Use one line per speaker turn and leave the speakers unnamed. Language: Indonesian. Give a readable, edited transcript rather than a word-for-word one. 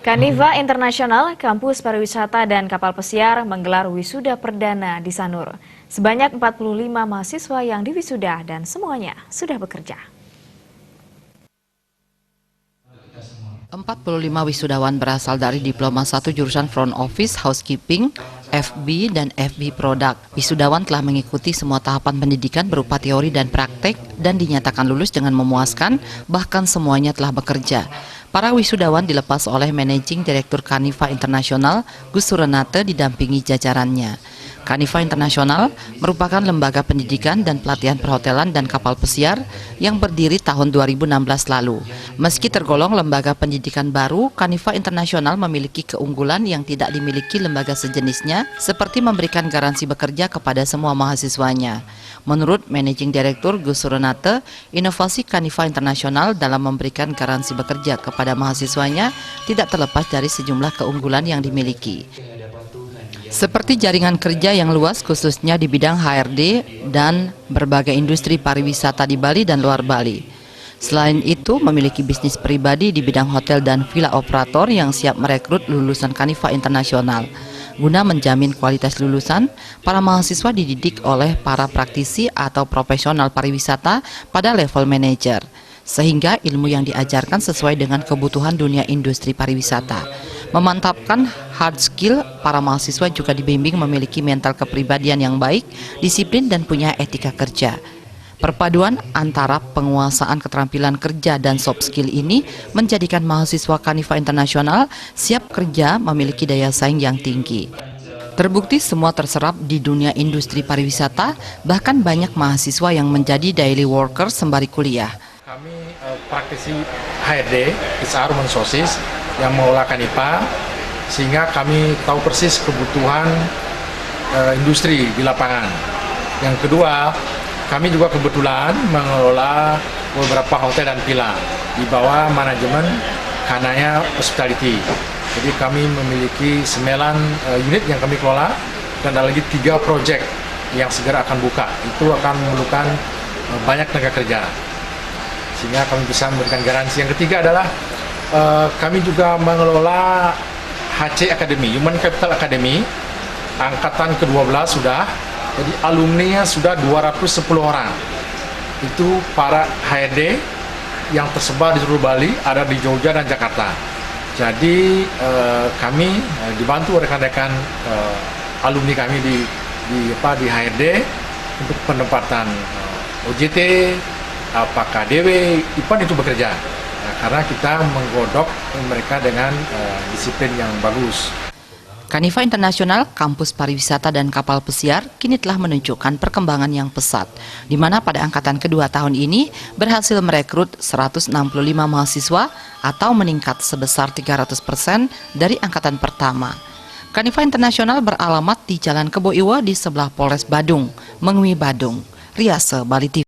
Kaniva Internasional, Kampus Pariwisata dan Kapal Pesiar menggelar wisuda perdana di Sanur. Sebanyak 45 mahasiswa yang diwisuda dan semuanya sudah bekerja.
45 wisudawan berasal dari Diploma 1 jurusan Front Office, Housekeeping, FB, dan FB Product. Wisudawan telah mengikuti semua tahapan pendidikan berupa teori dan praktek dan dinyatakan lulus dengan memuaskan, bahkan semuanya telah bekerja. Para wisudawan dilepas oleh Managing Direktur Kaniva Internasional, Gus Surenate didampingi jajarannya. Kaniva Internasional merupakan lembaga pendidikan dan pelatihan perhotelan dan kapal pesiar yang berdiri tahun 2016 lalu. Meski tergolong lembaga pendidikan baru, Kaniva Internasional memiliki keunggulan yang tidak dimiliki lembaga sejenisnya, seperti memberikan garansi bekerja kepada semua mahasiswanya. Menurut Managing Direktur Gus Surenate, inovasi Kaniva Internasional dalam memberikan garansi bekerja kepada mahasiswanya tidak terlepas dari sejumlah keunggulan yang dimiliki. Seperti jaringan kerja yang luas khususnya di bidang HRD dan berbagai industri pariwisata di Bali dan luar Bali. Selain itu, memiliki bisnis pribadi di bidang hotel dan villa operator yang siap merekrut lulusan Kaniva Internasional. Guna menjamin kualitas lulusan, para mahasiswa dididik oleh para praktisi atau profesional pariwisata pada level manajer, sehingga ilmu yang diajarkan sesuai dengan kebutuhan dunia industri pariwisata. Memantapkan hard skill, para mahasiswa juga dibimbing memiliki mental kepribadian yang baik, disiplin, dan punya etika kerja. Perpaduan antara penguasaan keterampilan kerja dan soft skill ini menjadikan mahasiswa Kaniva Internasional siap kerja, memiliki daya saing yang tinggi. Terbukti semua terserap di dunia industri pariwisata, bahkan banyak mahasiswa yang menjadi daily worker sembari kuliah.
Kami praktisi HRD, HR Human Resources, yang mengelola Kaniva, sehingga kami tahu persis kebutuhan industri di lapangan. Yang kedua, kami juga kebetulan mengelola beberapa hotel dan villa di bawah manajemen Kanaya Hospitality. Jadi kami memiliki 9 unit yang kami kelola dan ada lagi 3 proyek yang segera akan buka. Itu akan memerlukan banyak tenaga kerja, sehingga kami bisa memberikan garansi. Yang ketiga adalah kami juga mengelola HC Academy, Human Capital Academy, angkatan ke-12 sudah. Jadi alumninya sudah 210 orang. Itu para HRD yang tersebar di seluruh Bali, ada di Jogja dan Jakarta. Jadi kami dibantu rekan-rekan alumni kami di HRD untuk penempatan OJT, apakah DW, IPAN itu bekerja. Nah, karena kita menggodok mereka dengan disiplin yang bagus.
Kaniva Internasional, Kampus Pariwisata dan Kapal Pesiar kini telah menunjukkan perkembangan yang pesat, di mana pada angkatan kedua tahun ini berhasil merekrut 165 mahasiswa atau meningkat sebesar 300% dari angkatan pertama. Kaniva Internasional beralamat di Jalan Kebo Iwa di sebelah Polres Badung, Mengwi Badung, Riase, Bali TV.